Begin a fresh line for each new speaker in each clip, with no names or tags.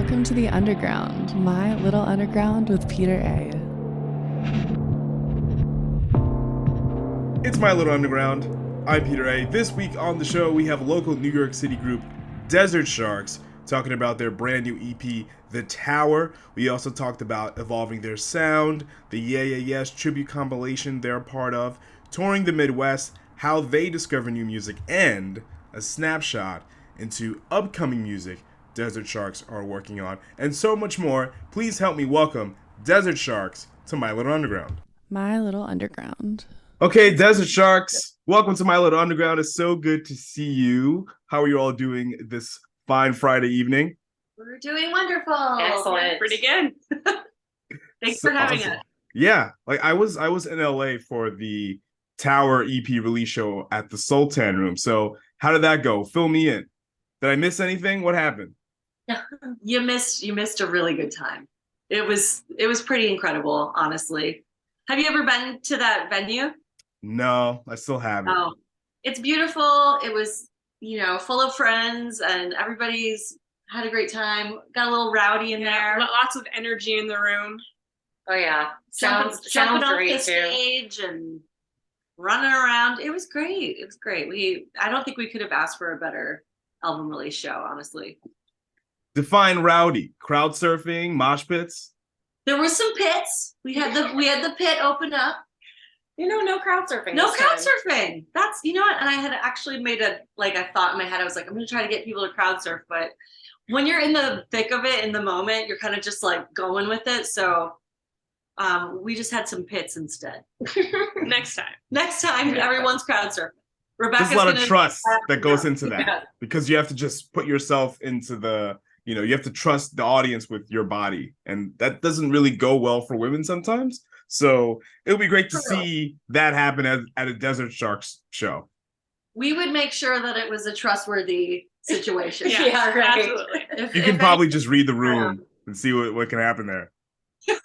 Welcome to the Underground, my little underground with Peter A.
It's My Little Underground. I'm Peter A. This week on the show, we have local New York City group Desert Sharks talking about their brand new EP, The Tower. We also talked about evolving their sound, the Yeah Yeah Yes tribute compilation they're a part of, touring the Midwest, how they discover new music, and a snapshot into upcoming music Desert Sharks are working on, and so much more. Please help me welcome Desert Sharks to My Little Underground.
My little underground.
Okay, Desert Sharks, welcome to My Little Underground. It's so good to see you. How are you all doing this fine Friday evening?
We're doing wonderful.
Excellent.
Pretty good. Thanks for having us.
Yeah, like I was in LA for the Tower EP release show at the Sultan Room. So how did that go? Fill me in. Did I miss anything? What happened?
You missed a really good time. It was pretty incredible, honestly. Have you ever been to that venue?
No, I still haven't.
Oh, it's beautiful. It was, full of friends and everybody's had a great time. Got a little rowdy in there.
Lots of energy in the room.
Oh yeah.
Sounds
Jumping off
great
the
too.
stage and running around. It was great. I don't think we could have asked for a better album release show, honestly.
Define rowdy. Crowd surfing, mosh pits.
There was some pits. We had the pit open up.
No crowd surfing.
No crowd surfing. That's what. And I had actually made a thought in my head. I was like, I'm gonna try to get people to crowd surf, but when you're in the thick of it, in the moment, you're kind of just like going with it. So we just had some pits instead.
Next time,
everyone's crowd surfing. Rebecca's
There's a lot of trust that goes into that
Yeah.
because you have to just put yourself into the, you have to trust the audience with your body. And that doesn't really go well for women sometimes. So it would be great to see that happen at a Desert Sharks show.
We would make sure that it was a trustworthy situation.
Yeah,
right.
Absolutely.
You can probably just read the room and see what can happen there.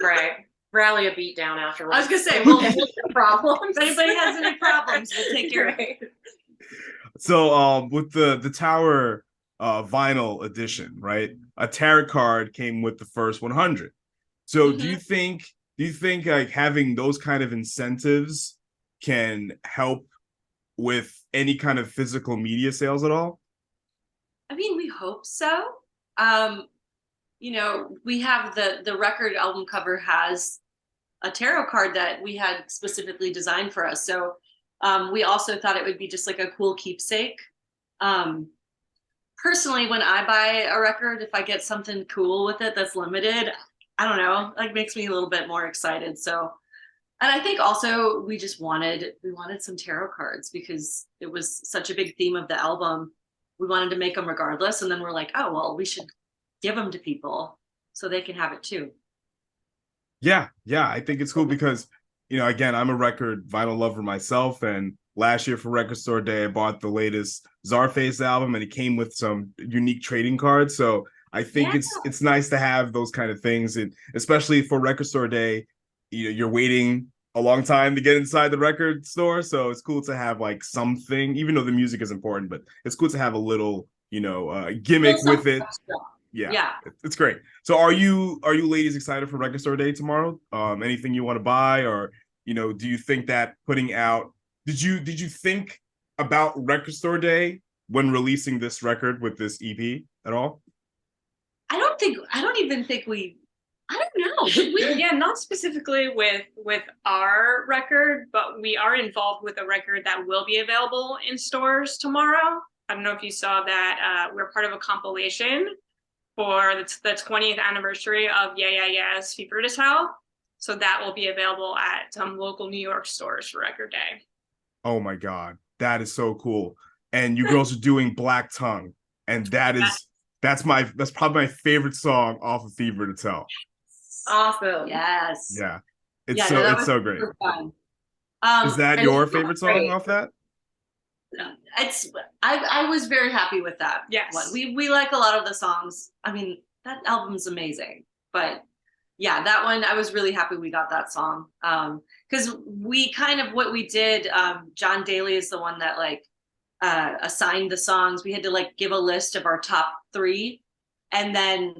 Right. Rally a beat down afterwards.
I was gonna say, we'll problems. If anybody has any problems, we'll take care of it.
So with the Tower vinyl edition, right? A tarot card came with the first 100. So do you think like having those kind of incentives can help with any kind of physical media sales at all?
I mean, we hope so. We have the record album cover has a tarot card that we had specifically designed for us. So we also thought it would be just like a cool keepsake. Personally, when I buy a record, if I get something cool with it that's limited, I don't know, like makes me a little bit more excited. So, and I think also we wanted some tarot cards because it was such a big theme of the album. We wanted to make them regardless. And then we're like, oh, well, we should give them to people so they can have it too.
Yeah, I think it's cool because, again, I'm a record vinyl lover myself. And last year for Record Store Day, I bought the latest Czarface album and it came with some unique trading cards. So I think it's nice to have those kind of things. And especially for Record Store Day, you're waiting a long time to get inside the record store. So it's cool to have like something, even though the music is important, but it's cool to have a little, gimmick with it. Yeah, it's great. So are you ladies excited for Record Store Day tomorrow? Anything you want to buy, or do you think that putting out, did you think about Record Store Day when releasing this record with this EP at all?
I don't know. Did we?
Yeah, not specifically with our record, but we are involved with a record that will be available in stores tomorrow. I don't know if you saw that. We're part of a compilation for the 20th anniversary of Yeah Yeah Yes Fever to Tell. So that will be available at some local New York stores for Record Day.
Oh my God, that is so cool. And you girls are doing Black Tongue. And that's probably my favorite song off of Fever to Tell.
Awesome.
Yes.
Yeah. It's so great.
Fun.
Is that your favorite song off that?
I was very happy with that.
Yes.
one. We like a lot of the songs. I mean, that album's amazing. But yeah, that one, I was really happy we got that song. Because what we did, John Daly is the one that assigned the songs. We had to give a list of our top 3 And then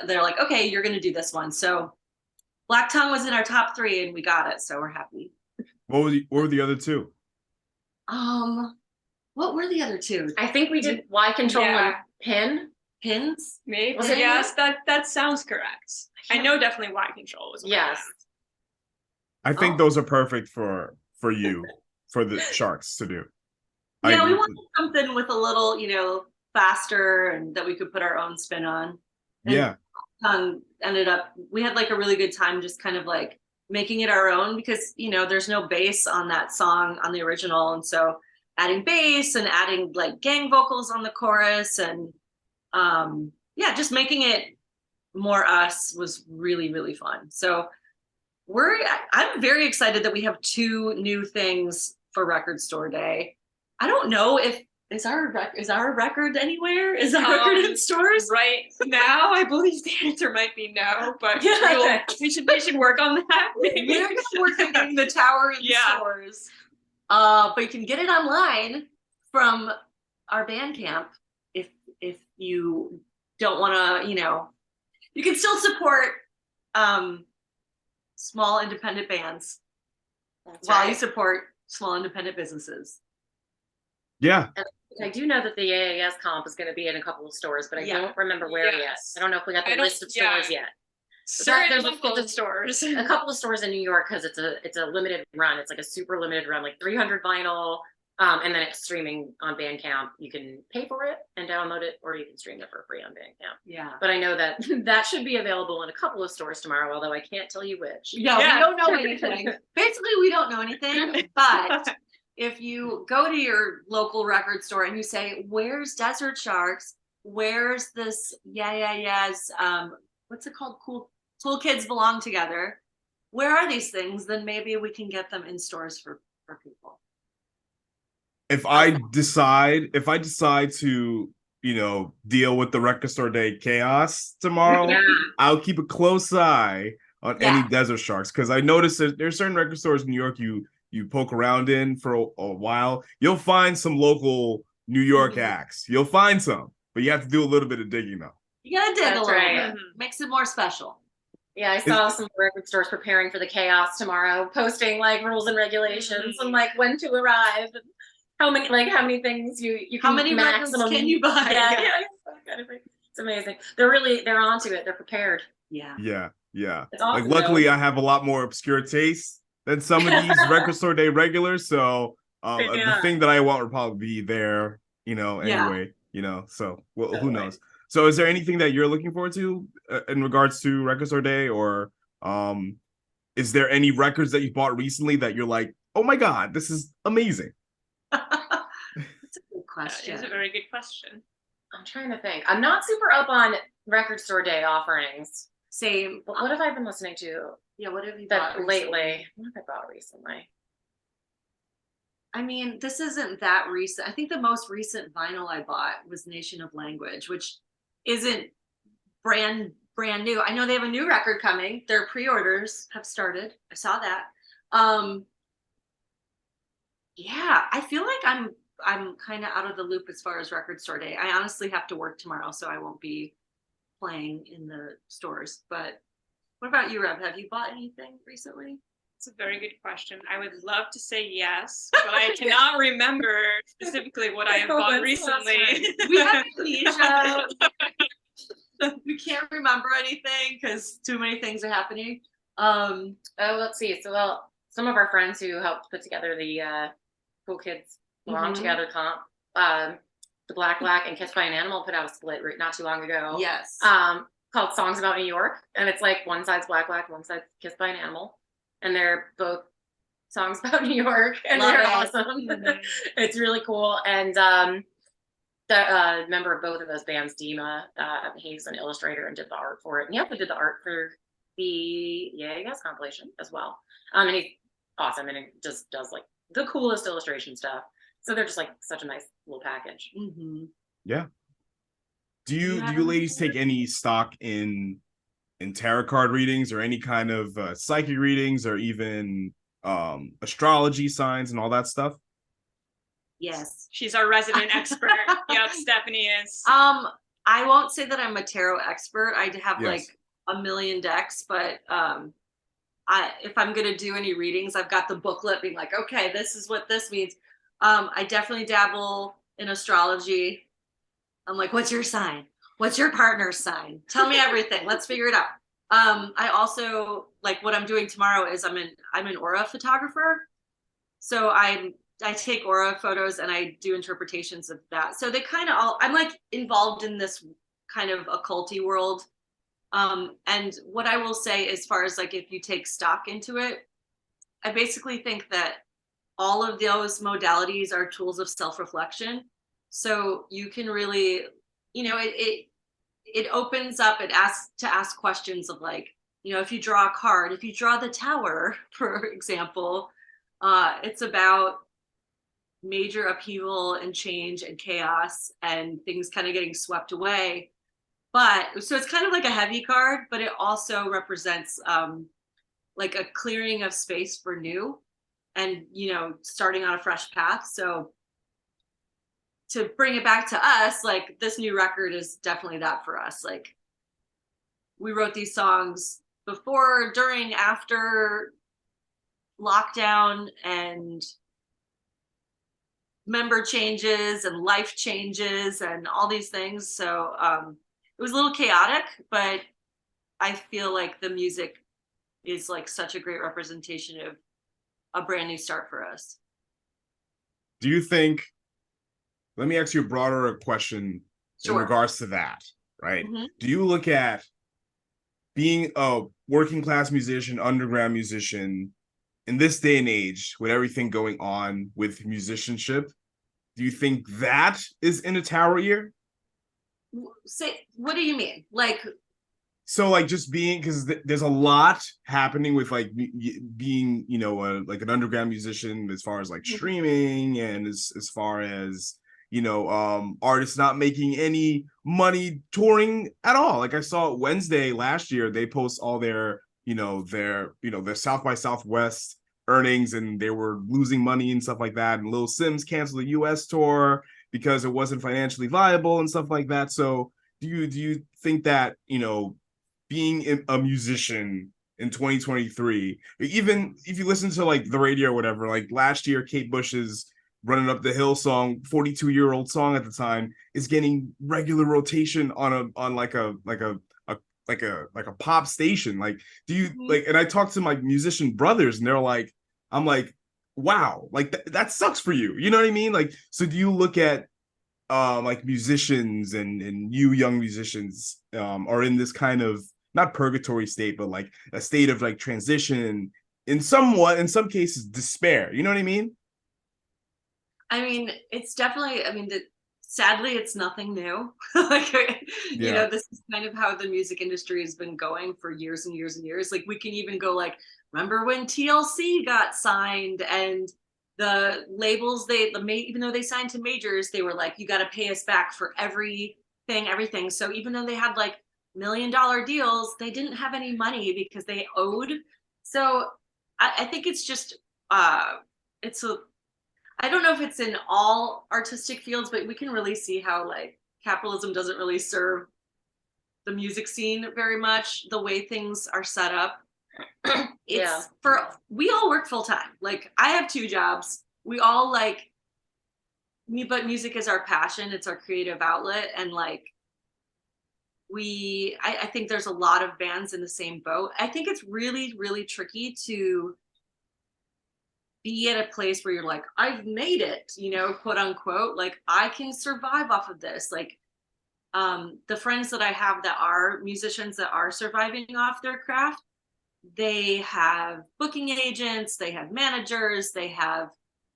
they're like, okay, you're going to do this one. So Black Tongue was in our top 3 and we got it. So we're happy.
What were the other two?
What were the other 2?
I think we did Y Control and Pin.
Pins?
Maybe.
Was it
Yes, that sounds correct. I know definitely Y Control was one of
Yes.
them.
I think those are perfect for you, for the Sharks to do.
Yeah, we wanted something with a little, faster and that we could put our own spin on. And
Yeah.
We had like a really good time just kind of like making it our own because, there's no bass on that song on the original. And so adding bass and adding like gang vocals on the chorus and just making it more us was really, really fun. So I'm very excited that we have 2 new things for Record Store Day. I don't know if is our record anywhere? Is our record in stores
right now? I believe the answer might be no, but
Yeah.
we should work on that. Maybe.
We're gonna work on getting the tower in stores. But you can get it online from our Bandcamp if you don't want to, you can still support small independent bands while you support small independent businesses.
Yeah.
I do know that the AAS comp is going to be in a couple of stores, but I don't remember where yet. I don't know if we got the list of stores yet.
Certain
There's
local stores.
A couple of stores in New York because it's a limited run. It's like a super limited run, like 300 vinyl, and then it's streaming on Bandcamp. You can pay for it and download it, or you can stream it for free on Bandcamp.
Yeah.
But I know that that should be available in a couple of stores tomorrow, although I can't tell you which.
Yeah, we don't know anything. Basically, we don't know anything, but if you go to your local record store and you say, where's Desert Sharks? Where's this? Yes. What's it called? Cool Kids Belong Together. Where are these things? Then maybe we can get them in stores for people.
If I decide to, deal with the Record Store Day chaos tomorrow, I'll keep a close eye on any Desert Sharks because I noticed that there's certain record stores in New York you poke around in for a while, you'll find some local New York acts. You'll find some, but you have to do a little bit of digging though.
You gotta dig a little bit. Makes it more special.
Yeah, I saw some record stores preparing for the chaos tomorrow, posting like rules and regulations and like when to arrive and how many things you can
how many
maximum
records can you buy?
Yeah. It's amazing. They're onto it. They're prepared.
Yeah.
It's awesome,
like luckily I have a lot more obscure tastes than some of these Record Store Day regulars. So the thing that I want would probably be there, anyway, so who knows? So is there anything that you're looking forward to in regards to Record Store Day, or is there any records that you bought recently that you're like, oh my God, this is amazing?
That's a good question.
That is a very good question.
I'm trying to think. I'm not super up on Record Store Day offerings.
Same.
But what have I been listening to?
Yeah, what have you bought
lately? What have I bought recently?
I mean, this isn't that recent. I think the most recent vinyl I bought was Nation of Language, which isn't brand new. I know they have a new record coming. Their pre-orders have started. I saw that. Yeah, I feel like I'm kind of out of the loop as far as Record Store Day. I honestly have to work tomorrow, so I won't be playing in the stores. But what about you, Reb? Have you bought anything recently?
It's a very good question. I would love to say yes, but I cannot remember specifically what I have bought recently.
We have amnesia. We can't remember anything because too many things are happening.
Let's see. So, some of our friends who helped put together the Cool Kids Belong Together comp, the Black and Kissed by an Animal put out a split not too long ago.
Yes.
Called Songs About New York, and it's like one side's Black, one side's Kissed by an Animal, and they're both songs about New York, and they're awesome. It's really cool, and the member of both of those bands, Dima, he's an illustrator and did the art for it, and he also did the art for the Yes compilation as well. And he's awesome, and he just does like the coolest illustration stuff. So they're just like such a nice little package.
Yeah. Do you ladies take any stock in tarot card readings or any kind of psychic readings or even astrology signs and all that stuff?
Yes.
She's our resident expert. Yep, Stephanie is.
I won't say that I'm a tarot expert. I have
Yes.
like a million decks, but if I'm gonna do any readings, I've got the booklet being like, okay, this is what this means. I definitely dabble in astrology. I'm like, what's your sign? What's your partner's sign? Tell me everything. Let's figure it out. I also like what I'm doing tomorrow is I'm an aura photographer. So I take aura photos and I do interpretations of that. So they kind of all I'm like involved in this kind of occulty world. And what I will say as far as like if you take stock into it, I basically think that all of those modalities are tools of self-reflection. So you can really, it opens up, it asks to ask questions of like, if you draw a card, if you draw the tower, for example, it's about major upheaval and change and chaos and things kind of getting swept away. But so it's kind of like a heavy card, but it also represents like a clearing of space for new and, starting on a fresh path. So to bring it back to us, like this new record is definitely that for us. Like we wrote these songs before, during, after lockdown and member changes and life changes and all these things. So it was a little chaotic, but I feel like the music is like such a great representation of a brand new start for us.
Do you think, let me ask you a broader question in
Sure.
regards to that, right?
Mhm.
Do you look at being a working class musician, underground musician, in this day and age, with everything going on with musicianship, do you think that is in a tower year?
Say, what do you mean? Like,
So like just being, because there's a lot happening with like being, like an underground musician as far as like streaming and as far as, artists not making any money touring at all. Like I saw Wednesday last year, they post all their, their South by Southwest earnings, and they were losing money and stuff like that. And Lil Sims canceled the US tour because it wasn't financially viable and stuff like that. So do you think that, being a musician in 2023, even if you listen to like the radio or whatever, like last year, Kate Bush's Running Up the Hill song, 42-year-old song at the time, is getting regular rotation on like a pop station. Like, do you like, and I talked to my musician brothers and they're like, I'm like, wow, like that sucks for you. You know what I mean? Like, so do you look at like musicians and you young musicians are in this kind of not purgatory state, but like a state of like transition, in some cases despair, you know what I mean?
I mean, it's definitely, sadly, it's nothing new. Like,
Yeah.
this is kind of how the music industry has been going for years and years and years. Like, we can even go like, remember when TLC got signed and the labels, even though they signed to majors, they were like, you got to pay us back for everything. So even though they had like $1 million deals, they didn't have any money because they owed. So I think it's just, it's a, I don't know if it's in all artistic fields, but we can really see how like capitalism doesn't really serve the music scene very much, the way things are set up. We all work full time. Like I have 2 jobs. We all like me, but music is our passion. It's our creative outlet. And like I think there's a lot of bands in the same boat. I think it's really, really tricky to be at a place where you're like, I've made it, quote unquote, like I can survive off of this. Like the friends that I have that are musicians that are surviving off their craft, they have booking agents, they have managers, they have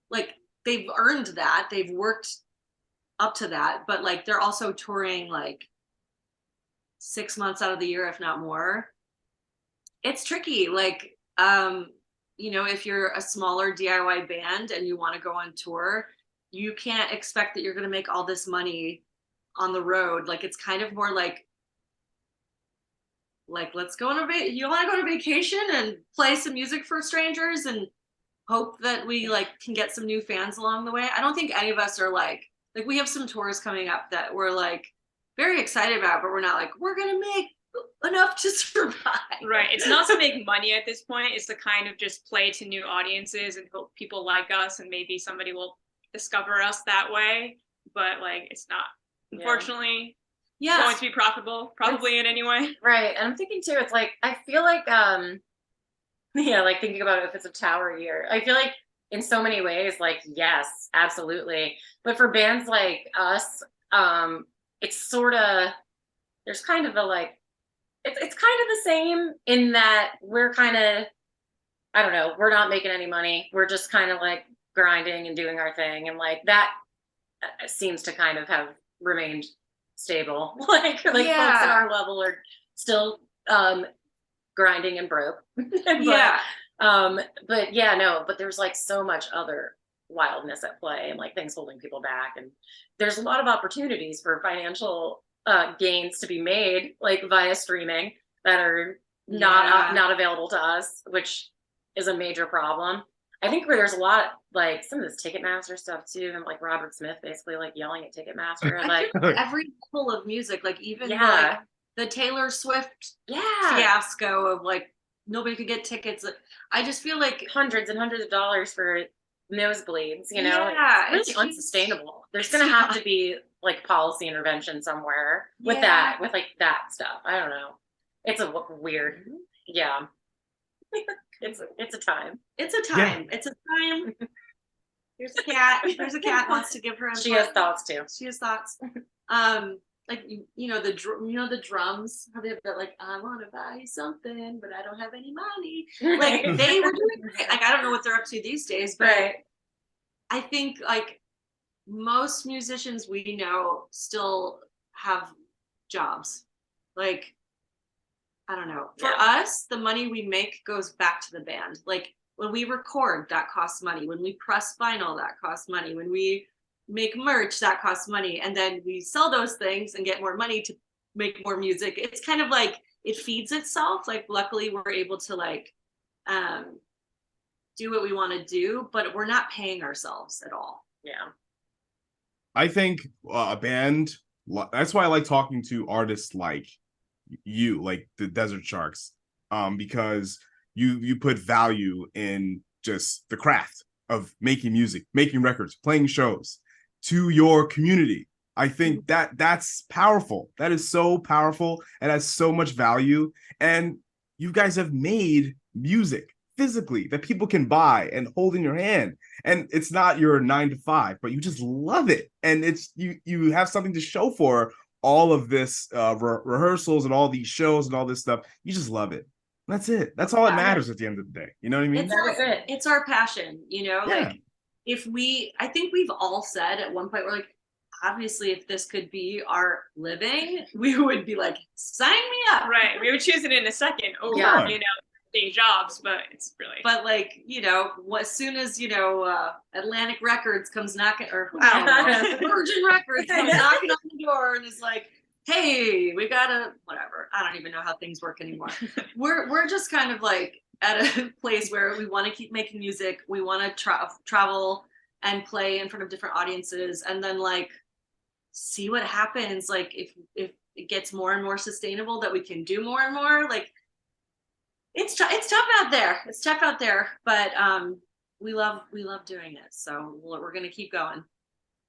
like they've earned that, they've worked up to that, but like they're also touring like 6 months out of the year, if not more. It's tricky. Like if you're a smaller DIY band and you want to go on tour, you can't expect that you're going to make all this money on the road. Like it's kind of more like let's go on you want to go to vacation and play some music for strangers and hope that we like can get some new fans along the way. I don't think any of us are like we have some tours coming up that we're like very excited about, but we're not like, we're gonna make enough to survive.
Right. It's not to make money at this point. It's to kind of just play to new audiences and hope people like us, and maybe somebody will discover us that way. But like, it's not, unfortunately, going to be profitable, probably in any way.
Right. And I'm thinking too, it's like, I feel like, yeah, like thinking about it, if it's a tower year, I feel like in so many ways, like, yes, absolutely. But for bands like us, it's sort of, there's kind of a like, it's kind of the same in that we're kind of, I don't know, we're not making any money. We're just kind of like grinding and doing our thing. And like that seems to kind of have remained stable. like folks at our level are still grinding and broke. But yeah, no, but there's like so much other wildness at play and like things holding people back. And there's a lot of opportunities for financial gains to be made like via streaming that are not available to us, which is a major problem. I think where there's a lot like some of this Ticketmaster stuff too, and like Robert Smith basically like yelling at Ticketmaster and like
every level of music, like even like the Taylor Swift fiasco of like nobody could get tickets. I just feel like
hundreds and hundreds of dollars for nosebleeds, you know. It's really unsustainable. There's gonna have to be like policy intervention somewhere with that, with like that stuff. I don't know. It's a weird, it's a time.
It's a time. It's a time. Here's a cat. Here's a cat wants to give her input.
She has thoughts too.
She has thoughts. Like you know the drums, how they have that like, I want to buy you something, but I don't have any money. Like they were doing great. Like I don't know what they're up to these days, but I think like most musicians we know still have jobs. Like I don't know. For us, the money we make goes back to the band. Like when we record, that costs money. When we press vinyl, that costs money. When we make merch, that costs money. And then we sell those things and get more money to make more music. It's kind of like it feeds itself. Like luckily we're able to like do what we want to do, but we're not paying ourselves at all.
Yeah.
I think a band, that's why I like talking to artists like you, like the Desert Sharks, because you put value in just the craft of making music, making records, playing shows to your community. I think that's powerful. That is so powerful and has so much value. And you guys have made music physically that people can buy and hold in your hand. And it's not your 9 to 5, but you just love it. And it's you have something to show for all of this rehearsals and all these shows and all this stuff. You just love it. That's it. That's all that matters at the end of the day. You know what I mean?
It's our passion, you know, like I think we've all said at one point, we're like, obviously if this could be our living, we would be like, sign me up.
Right. We would choose it in a second over, you know, day jobs, but it's really.
But like, you know, as soon as, you know, Atlantic Records comes knocking, or I don't know, Virgin Records comes knocking on the door and is like, hey, we gotta, whatever. I don't even know how things work anymore. We're just kind of like at a place where we want to keep making music. We want to travel and play in front of different audiences, and then like see what happens. Like if it gets more and more sustainable, that we can do more and more. Like it's tough out there. It's tough out there, but we love doing it. So we're gonna keep going.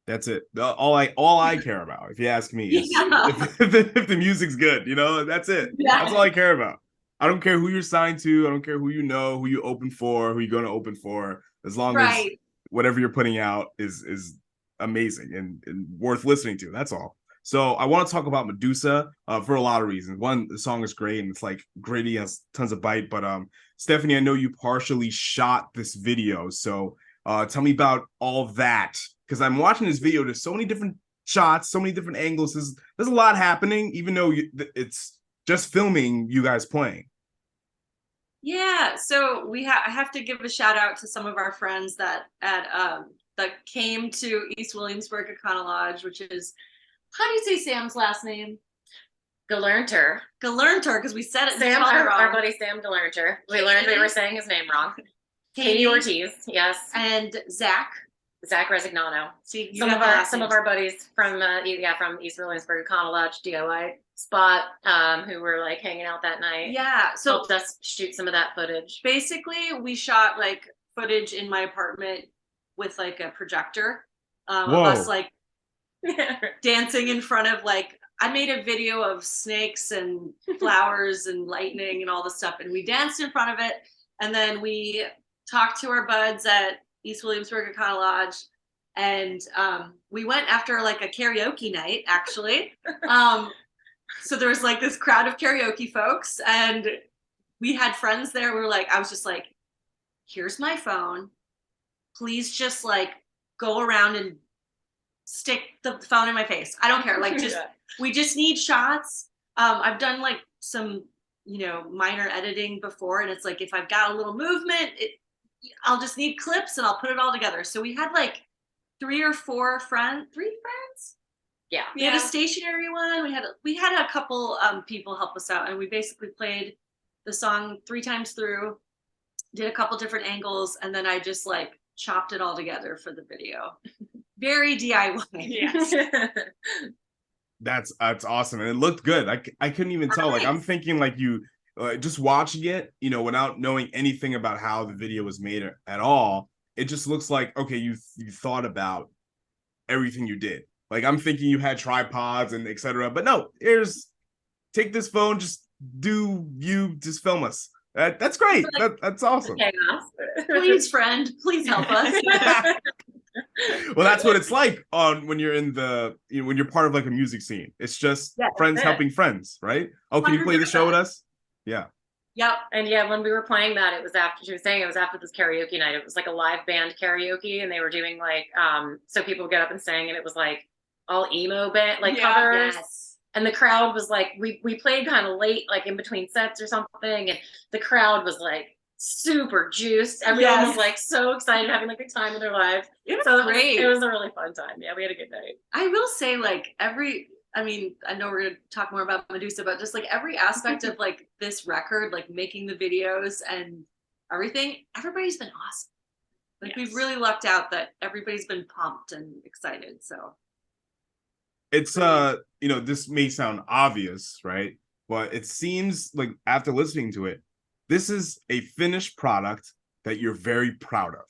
That's it. All I care about, if you ask me, is if the music's good, you know, that's it. That's all I care about. I don't care who you're signed to. I don't care who you know, who you open for, who you're going to open for. As long as whatever you're putting out is amazing and worth listening to. That's all. So I want to talk about Medusa for a lot of reasons. One, the song is great and it's like gritty, has tons of bite. But Stephanie, I know you partially shot this video. So tell me about all that. Because I'm watching this video, there's so many different shots, so many different angles. There's a lot happening, even though it's just filming you guys playing.
Yeah, so I have to give a shout out to some of our friends that came to East Williamsburg Econo Lodge, which is, how do you say Sam's last name?
Galernter,
because we said it.
Sam, our buddy Sam Galernter. We learned we were saying his name wrong. Katie Ortiz, yes.
And Zach
Zach Resignano.
See, you
Some
got
of
the
our
last
some of
names.
our buddies from from East Williamsburg, Econo Lodge DIY spot, who were like hanging out that night.
Yeah, so
Helped us shoot some of that footage.
basically we shot like footage in my apartment with like a projector of us
Whoa.
like dancing in front of like I made a video of snakes and flowers and lightning and all this stuff, and we danced in front of it, and then we talked to our buds at East Williamsburg Econo Lodge, and we went after like a karaoke night actually. So there was like this crowd of karaoke folks, and we had friends there. We were like, I was just like, here's my phone. Please just like go around and stick the phone in my face. I don't care. Like just we just need shots. I've done like some, minor editing before, and it's like if I've got a little movement, I'll just need clips and I'll put it all together. So we had like three friends.
Yeah.
We had a stationary one. We had a couple people help us out, and we basically played the song 3 times through, did a couple different angles, and then I just like chopped it all together for the video. Very DIY.
Yes.
That's awesome, and it looked good. I couldn't even tell. Like I'm thinking, like you just watching it, without knowing anything about how the video was made at all. It just looks like okay, you thought about everything you did. Like I'm thinking you had tripods and etc. But no, take this phone, just just film us. That's great. That's awesome.
Please, friend, please help us.
Well, that's what it's like when you're in when you're part of like a music scene. It's just friends helping friends, right? Oh, can you play the show with us? Yeah.
Yep.
And when we were playing that, it was after she was saying it was after this karaoke night. It was like a live band karaoke, and they were doing like so people would get up and sing, and it was like all emo band like covers.
Yes.
And the crowd was like we played kind of late, like in between sets or something, and the crowd was like super juiced. Everyone was like so excited, having like the time of their lives.
It was great.
It was a really fun time. Yeah, we had a good night.
I will say, like I know we're gonna talk more about Medusa, but just like every aspect of like this record, like making the videos and everything, everybody's been awesome. Like we've really lucked out that everybody's been pumped and excited. So
it's this may sound obvious, right? But it seems like after listening to it, this is a finished product that you're very proud of,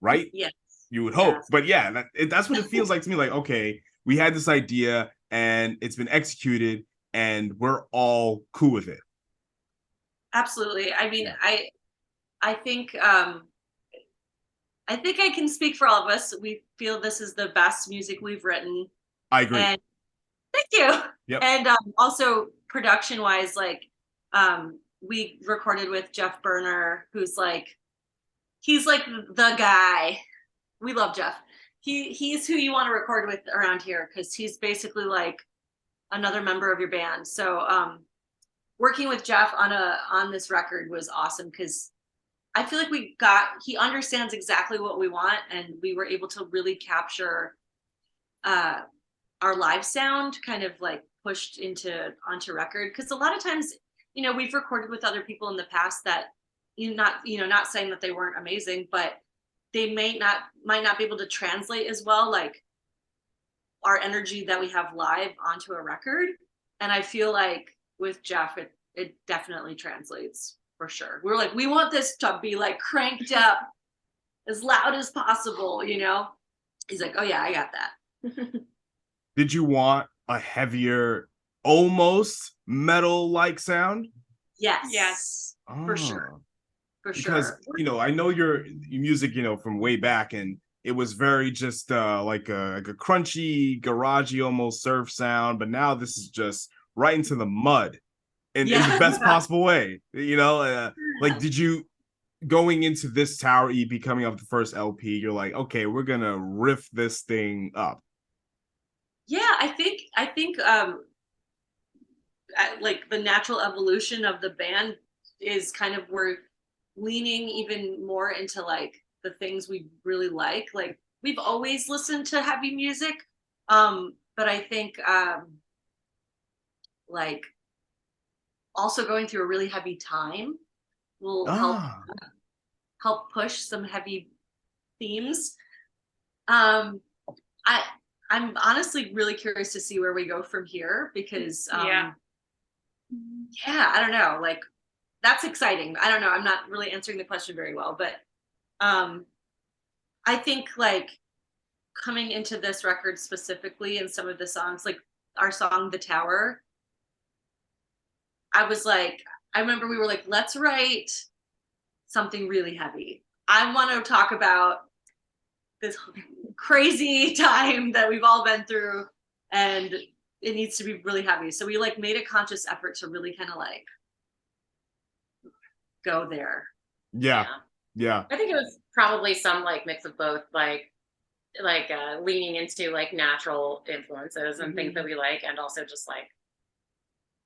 right?
Yes.
You would hope. Yes. But yeah, that's what it feels like to me. Like, okay, we had this idea and it's been executed and we're all cool with it.
Absolutely. I mean, I think I can speak for all of us. We feel this is the best music we've written.
I agree.
And thank you.
Yep.
And also production wise, like we recorded with Jeff Berner, who's like, he's like the guy. We love Jeff. He's who you want to record with around here, because he's basically like another member of your band. So working with Jeff on this record was awesome, because I feel like he understands exactly what we want, and we were able to really capture our live sound kind of like pushed onto record. Because a lot of times, we've recorded with other people in the past that not saying that they weren't amazing, but they might not be able to translate as well, like our energy that we have live onto a record. And I feel like with Jeff, it definitely translates for sure. We're like, we want this to be like cranked up as loud as possible, He's like, oh yeah, I got that.
Did you want a heavier, almost metal-like sound?
Yes. For sure. For
because,
sure.
I know your music, from way back, and it was very just like a crunchy, garagey, almost surf sound. But now this is just right into the mud in the best possible way. Like, did you, going into this Tower EP, coming off the first LP, you're like, okay, we're gonna riff this thing up?
Yeah, I think like the natural evolution of the band is kind of, we're leaning even more into like the things we really like. Like we've always listened to heavy music, but I think like also going through a really heavy time will help push some heavy themes. Um, I'm honestly really curious to see where we go from here because
Yeah.
yeah, I don't know, like that's exciting. I don't know. I'm not really answering the question very well, but um I think like coming into this record specifically and some of the songs, like our song The Tower, I was like, I remember we were like, let's write something really heavy. I want to talk about this crazy time that we've all been through and it needs to be really heavy. So we like made a conscious effort to really kind of like go there.
Yeah. Yeah.
I think it was probably some like mix of both, like leaning into like natural influences and things that we like, and also just like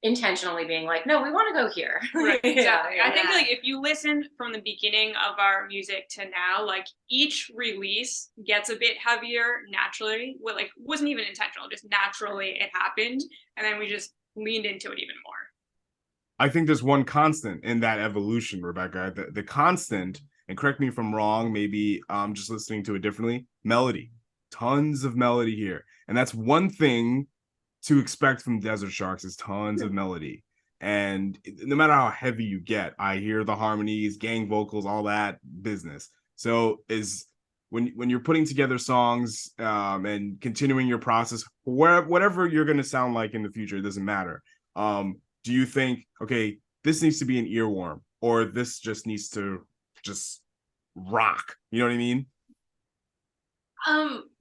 intentionally being like, no, we want to go here.
Right, exactly.
Yeah,
I think
yeah.
like if you listen from the beginning of our music to now, like each release gets a bit heavier naturally. Well, like wasn't even intentional, just naturally it happened, and then we just leaned into it even more.
I think there's one constant in that evolution, Rebecca. The constant, and correct me if I'm wrong, maybe I'm just listening to it differently. Melody, tons of melody here, and that's one thing to expect from Desert Sharks is tons of melody. And no matter how heavy you get, I hear the harmonies, gang vocals, all that business. So is when you're putting together songs and continuing your process, whatever you're going to sound like in the future, it doesn't matter. Do you think, okay, this needs to be an earworm, or this just needs to just rock? You know what I mean?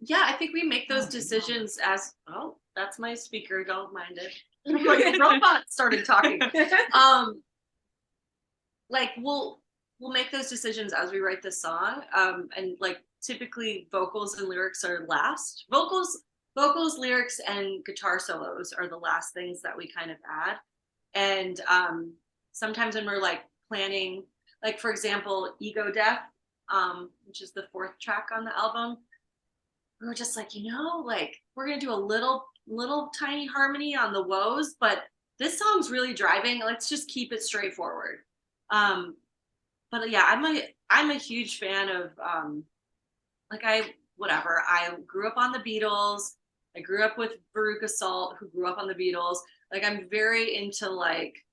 Yeah, I think we make those decisions as oh, that's my speaker, don't mind it. Like the robot started talking. Like we'll make those decisions as we write the song. And like typically vocals and lyrics are last. Vocals, lyrics, and guitar solos are the last things that we kind of add. And sometimes when we're like planning, like for example, Ego Death, which is the 4th track on the album, we were just like, like we're gonna do a little tiny harmony on the woes, but this song's really driving. Let's just keep it straightforward. But yeah, I'm a huge fan of like I grew up on the Beatles. I grew up with Veruca Salt, who grew up on the Beatles. Like I'm very into like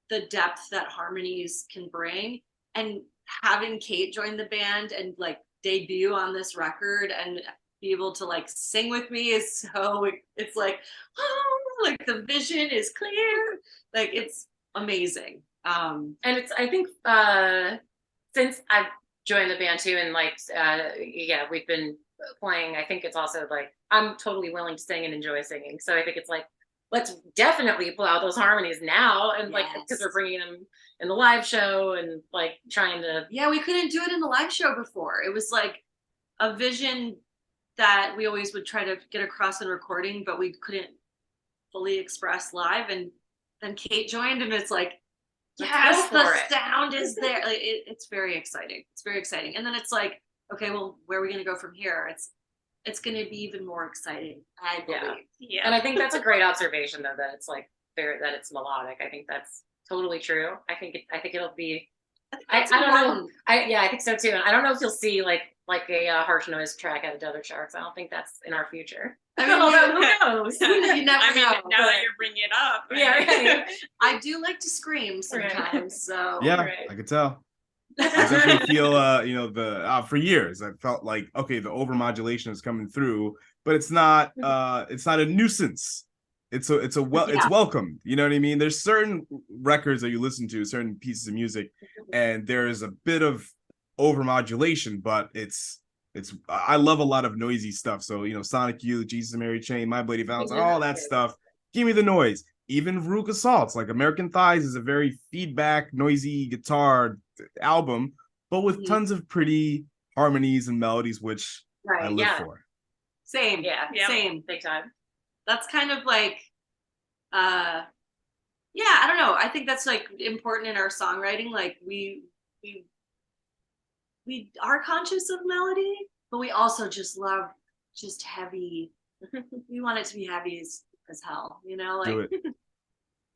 the depth that harmonies can bring, and having Kate join the band and like debut on this record and be able to like sing with me is so it's like oh, like the vision is clear, like it's amazing.
And it's I think since I've joined the band too, and like yeah, we've been playing, I think it's also like I'm totally willing to sing and enjoy singing, so I think it's like let's definitely pull out those harmonies now, and like because we're bringing them in the live show and like trying to
we couldn't do it in the live show before. It was like a vision that we always would try to get across in recording, but we couldn't fully express live. And then Kate joined, and it's like, yes, the sound is there. Like, it's very exciting. It's very exciting. And then it's like, okay, well, where are we going to go from here? It's going to be even more exciting, I believe.
Yeah. And I think that's a great observation, though, that it's like that it's melodic. I think that's totally true. I think it'll be. I don't know. I think so too. And I don't know if you'll see like a harsh noise track out of Desert Sharks. I don't think that's in our future.
I mean,
who knows?
You never know.
Now that you're bringing it up,
right?
I do like to scream sometimes. So
yeah, I could tell. I definitely feel, for years I felt like, okay, the overmodulation is coming through, but it's not a nuisance. It's welcome. You know what I mean? There's certain records that you listen to, certain pieces of music, and there is a bit of overmodulation, but I love a lot of noisy stuff. So, Sonic Youth, Jesus and Mary Chain, My Bloody Valentine, all that stuff. Give me the noise. Even Veruca Salt's, like American Thighs, is a very feedback, noisy guitar album, but with tons of pretty harmonies and melodies, which I live for.
Same. Same.
Big time.
That's kind of like, I don't know. I think that's like important in our songwriting. Like we are conscious of melody, but we also just love just heavy. We want it to be heavy as hell, like
do it.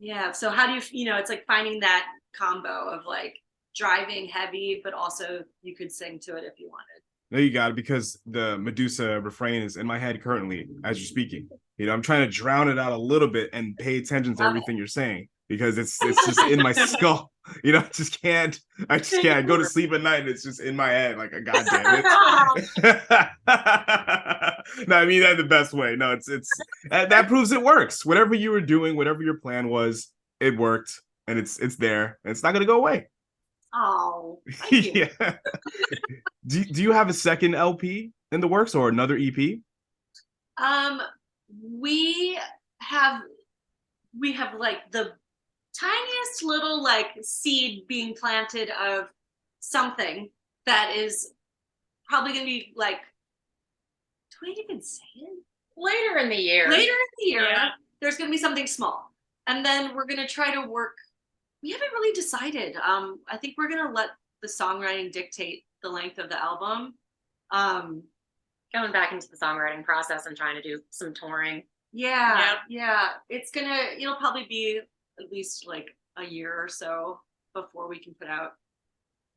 Yeah. So how do you it's like finding that combo of like driving heavy, but also you could sing to it if you wanted.
No, you got it, because the Medusa refrain is in my head currently as you're speaking. You know, I'm trying to drown it out a little bit and pay attention to everything you're saying, because it's just in my skull. You know, I just can't go to sleep at night and it's just in my head like a goddamn it. No, I mean that in the best way. No, it's that proves it works. Whatever you were doing, whatever your plan was, it worked, and it's there, and it's not gonna go away.
Oh, thank you.
Yeah. Do you have a second LP in the works or another EP?
We have like the tiniest little like seed being planted of something that is probably gonna be like, do I even say it?
Later in the year.
Later in the year,
Yeah.
there's gonna be something small. And then we're gonna try to work. We haven't really decided. I think we're gonna let the songwriting dictate the length of the album.
Going back into the songwriting process and trying to do some touring.
Yeah. It'll probably be at least like a year or so before we can put out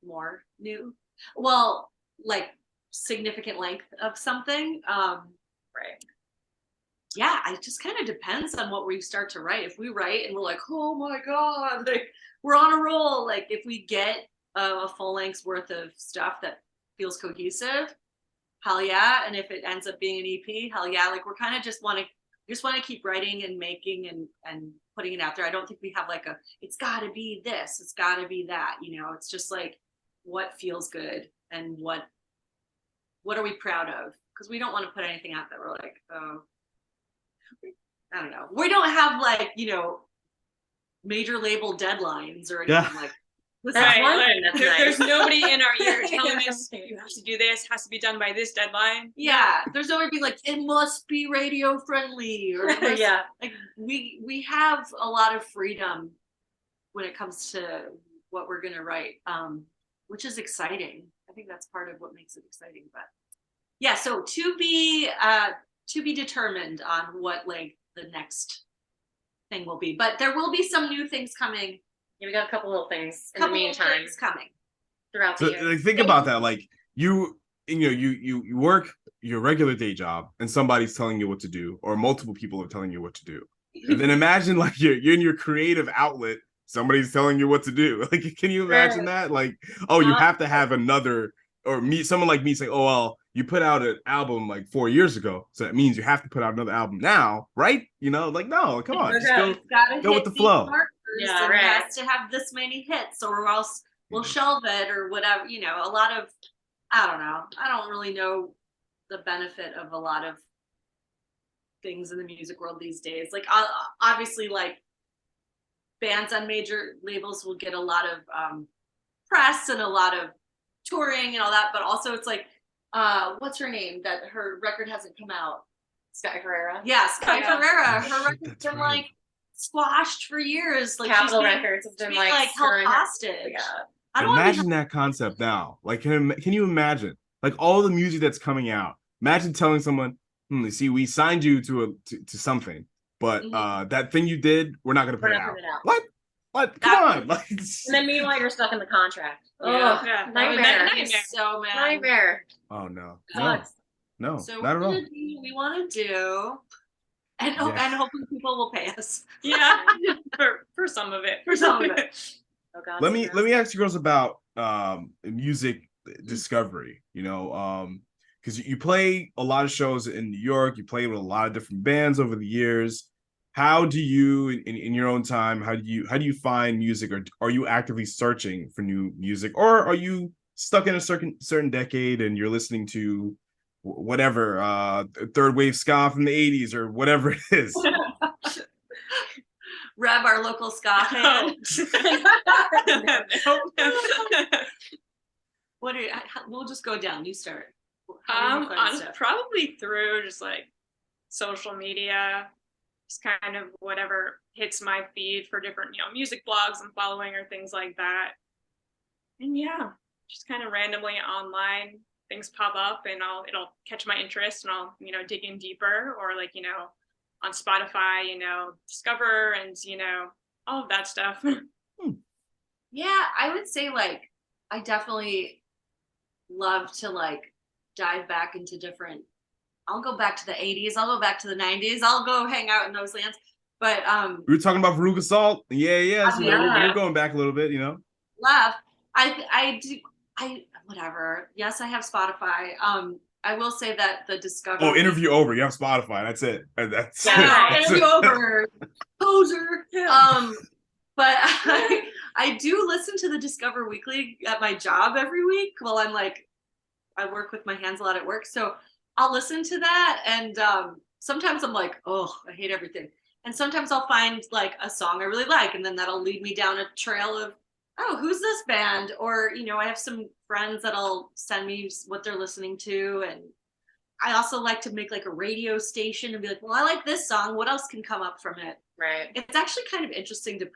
more new. Well, like significant length of something.
Right.
Yeah, it just kind of depends on what we start to write. If we write and we're like, oh my God, like we're on a roll. Like if we get a full length's worth of stuff that feels cohesive, hell yeah. And if it ends up being an EP, hell yeah. Like we're kind of just want to keep writing and making and putting it out there. I don't think we have like it's gotta be this, it's gotta be that, you know, it's just like what feels good and what are we proud of? Because we don't want to put anything out that we're like, oh, I don't know. We don't have like, you know, major label deadlines or anything like this.
That's
Right,
one
like,
thing that's nice.
there's nobody in our ear telling us you have to do this, has to be done by this deadline.
Yeah, there's nobody being like, it must be radio friendly or
Yeah.
like we have a lot of freedom when it comes to what we're gonna write, which is exciting. I think that's part of what makes it exciting. But yeah, so to be determined on what like the next thing will be. But there will be some new things coming.
Yeah, we got a couple little things in
Couple
the
of
meantime
things coming.
throughout
So
the year.
like, think about that. Like you work your regular day job and somebody's telling you what to do, or multiple people are telling you what to do. And then imagine like you're in your creative outlet, somebody's telling you what to do. Like, can you imagine that? Like, oh, you have to have another, or someone like me saying, oh, well, you put out an album like 4 years ago, so that means you have to put out another album now, right? You know, like, no, come on, just
It's gotta
go with
hit
the
these
flow.
markers,
Yeah,
and
right.
it has to have this many hits, or else we'll shelve it or whatever. You know, a lot of, I don't know. I don't really know the benefit of a lot of things in the music world these days. Like obviously, like bands on major labels will get a lot of press and a lot of touring and all that, but also it's like, what's her name? That her record hasn't come out.
Sky Herrera.
Yeah, Sky
Yeah.
Ferreira. Her
Shit,
record's
that's
been
right.
like squashed for years. Like
Capitol
she's being,
Records has been
being,
like
held
screwing her-
hostage.
Yeah.
I don't want
Imagine that concept now. Like, can you imagine like all the music that's coming out? Imagine telling someone, you see, we signed you to something, but that thing you did, we're not gonna put
We're
it
not
out.
putting it out.
What? Come on. Like,
And then meanwhile you're stuck in the contract.
Yeah.
Oh,
Yeah.
nightmare.
I'm so mad.
Nightmare.
oh no,
Sucks.
no,
So
not at all.
we want to do, and
Yeah.
and hopefully people will pay us
Yeah, for some of it.
for some of it.
Oh God.
Let me ask you girls about music discovery. You know, because you play a lot of shows in New York, you play with a lot of different bands over the years. How do you, in your own time, how do you find music, or are you actively searching for new music, or are you stuck in a certain decade and you're listening to whatever third wave ska from the 80s or whatever it is?
Reb, our local ska fan. What we'll just go down. You start. How do you find stuff?
Probably through just like social media, just kind of whatever hits my feed for different, music blogs I'm following or things like that. And yeah, just kind of randomly online things pop up and it'll catch my interest and I'll, dig in deeper, or like, on Spotify, discover and, all of that stuff.
Yeah, I would say like I definitely love to like dive back into different. I'll go back to the 80s. I'll go back to the 90s. I'll go hang out in those lands. But
we were talking about Veruca Salt. Yeah. So
yeah.
we're going back a little bit, you know.
laugh. I whatever. Yes, I have Spotify. I will say that the Discover.
Oh, interview over. You have Spotify. That's it. That's
Yeah,
it.
interview over. Poser. But I do listen to the Discover Weekly at my job every week while I'm like, I work with my hands a lot at work. So I'll listen to that. And sometimes I'm like, oh, I hate everything. And sometimes I'll find like a song I really like. And then that'll lead me down a trail of, oh, who's this band? Or, I have some friends that'll send me what they're listening to. And I also like to make like a radio station and be like, well, I like this song. What else can come up from it?
Right.
It's actually kind of interesting to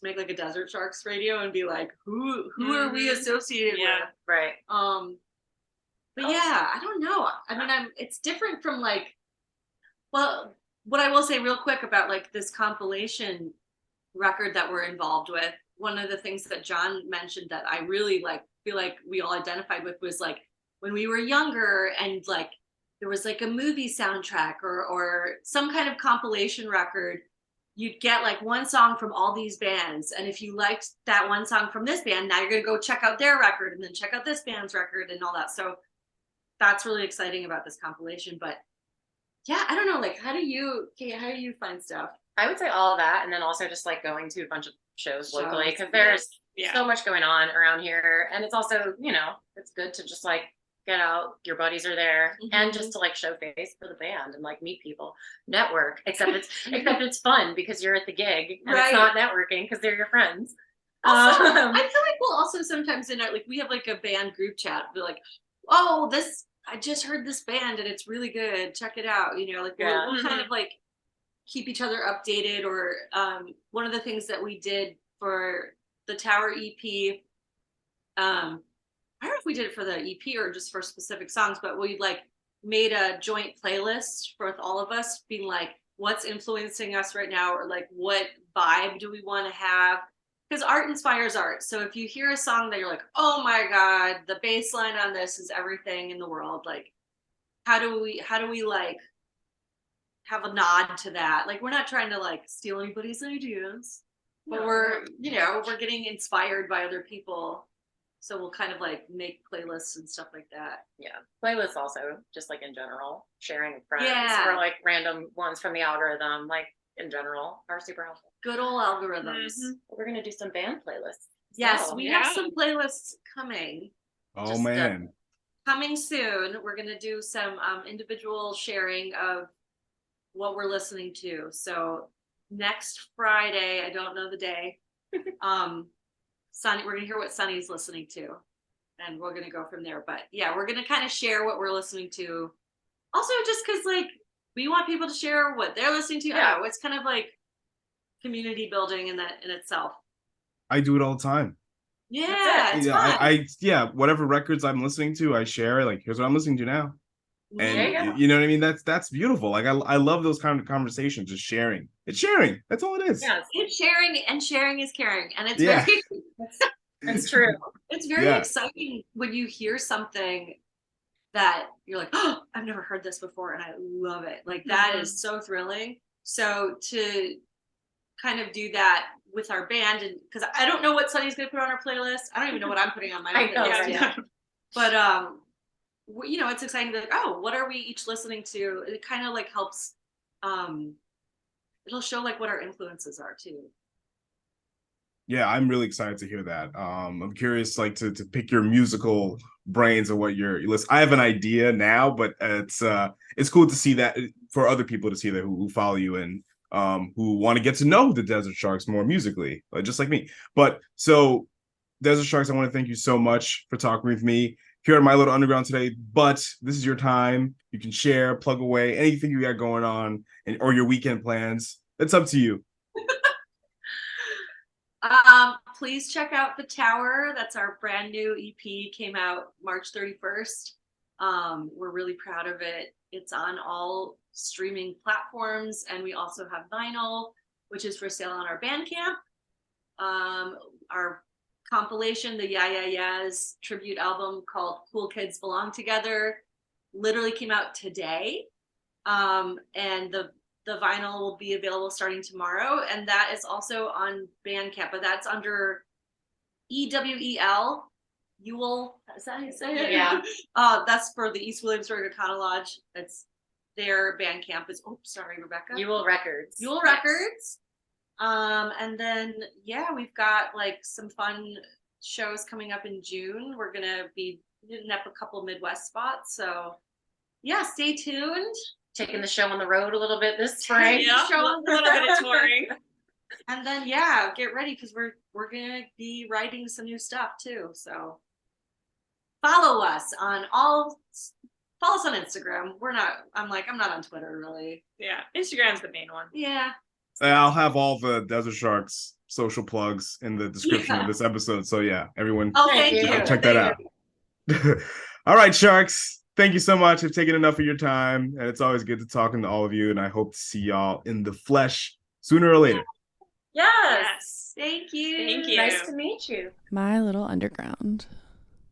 make like a Desert Sharks radio and be like, who are we associated with?
Right.
But yeah, I don't know. I mean, it's different from like, well, what I will say real quick about like this compilation record that we're involved with, one of the things that John mentioned that I really like feel like we all identified with was like when we were younger and like there was like a movie soundtrack or some kind of compilation record, you'd get like one song from all these bands. And if you liked that one song from this band, now you're going to go check out their record and then check out this band's record and all that. So that's really exciting about this compilation. But yeah, I don't know, like Kate, how do you find stuff?
I would say all of that, and then also just like going to a bunch of shows locally because there's so much going on around here, and it's also it's good to just like get out. Your buddies are there, and just to like show face for the band and like meet people, network. Except it's fun because you're at the gig, and it's not networking because they're your friends.
Also, I feel like we'll also sometimes we have like a band group chat. We're like, oh, I just heard this band and it's really good. Check it out. We'll kind of like keep each other updated. Or one of the things that we did for the Tower EP, I don't know if we did it for the EP or just for specific songs, but we like made a joint playlist for all of us being like, what's influencing us right now? Or like, what vibe do we want to have? Because art inspires art. So if you hear a song that you're like, oh my God, the bass line on this is everything in the world. Like, how do we like have a nod to that? Like, we're not trying to like steal anybody's ideas, but we're getting inspired by other people. So we'll kind of like make playlists and stuff like that.
Yeah. Playlists also, just like in general, sharing with friends or like random ones from the algorithm, like in general, are super helpful.
Good old algorithms.
We're going to do some band playlists.
Yes, we have some playlists coming.
Oh, man.
Coming soon. We're going to do some individual sharing of what we're listening to. So next Friday, I don't know the day, Sunny, we're going to hear what Sunny's listening to. And we're going to go from there. But yeah, we're going to kind of share what we're listening to. Also, just because like we want people to share what they're listening to. Yeah, it's kind of like community building in itself. I
do it all the time.
Yeah, it's fun.
Whatever records I'm listening to, I share. Like, here's what I'm listening to now, and you know what I mean. That's beautiful. Like, I love those kind of conversations. Just sharing. It's sharing. That's all it is.
Yeah, it's sharing, and sharing is caring, and it's
it's true.
It's very exciting when you hear something that you're like, oh, I've never heard this before, and I love it. Like that is so thrilling. So to kind of do that with our band, and because I don't know what Sunny's going to put on our playlist. I don't even know what I'm putting on my own playlist yet. But it's exciting to be like, oh, what are we each listening to? It kind of like helps. It'll show like what our influences are too.
Yeah, I'm really excited to hear that. I'm curious, like to pick your musical brains and what you're listening. I have an idea now, but it's cool to see that for other people to see that who follow you and who want to get to know the Desert Sharks more musically, just like me. But so, Desert Sharks, I want to thank you so much for talking with me here at My Little Underground today. But this is your time. You can share, plug away, anything you got going on, or your weekend plans. It's up to you.
Please check out The Tower. That's our brand new EP, came out March 31st. We're really proud of it. It's on all streaming platforms, and we also have vinyl, which is for sale on our Bandcamp. Our compilation, the Yeah Yeah Yeahs tribute album called Cool Kids Belong Together, literally came out today. And the vinyl will be available starting tomorrow, and that is also on Bandcamp, but that's under EWEL. Ewell, is that how you say it?
Yeah.
That's for the East Williamsburg Econo Lodge. It's their Bandcamp is. Oops, sorry, Rebecca.
Ewell Records.
Ewell
Yes.
Records. And then yeah, we've got like some fun shows coming up in June. We're gonna be hitting up a couple Midwest spots, so yeah, stay tuned.
Taking the show on the road a little bit this spring.
Yeah,
Show
a little bit of touring.
And then yeah, get ready because we're gonna be writing some new stuff too. So follow us on Instagram. I'm not on Twitter really.
Yeah, Instagram's the main one.
Yeah.
I'll have all the Desert Sharks social plugs in the description of this episode. So yeah, everyone
Oh, thank you.
check that out. All right, Sharks. Thank you so much for taking enough of your time. And it's always good to talking to all of you. And I hope to see y'all in the flesh sooner or later.
Yes.
Yes.
Thank you.
Thank you.
Nice to meet you.
My little underground.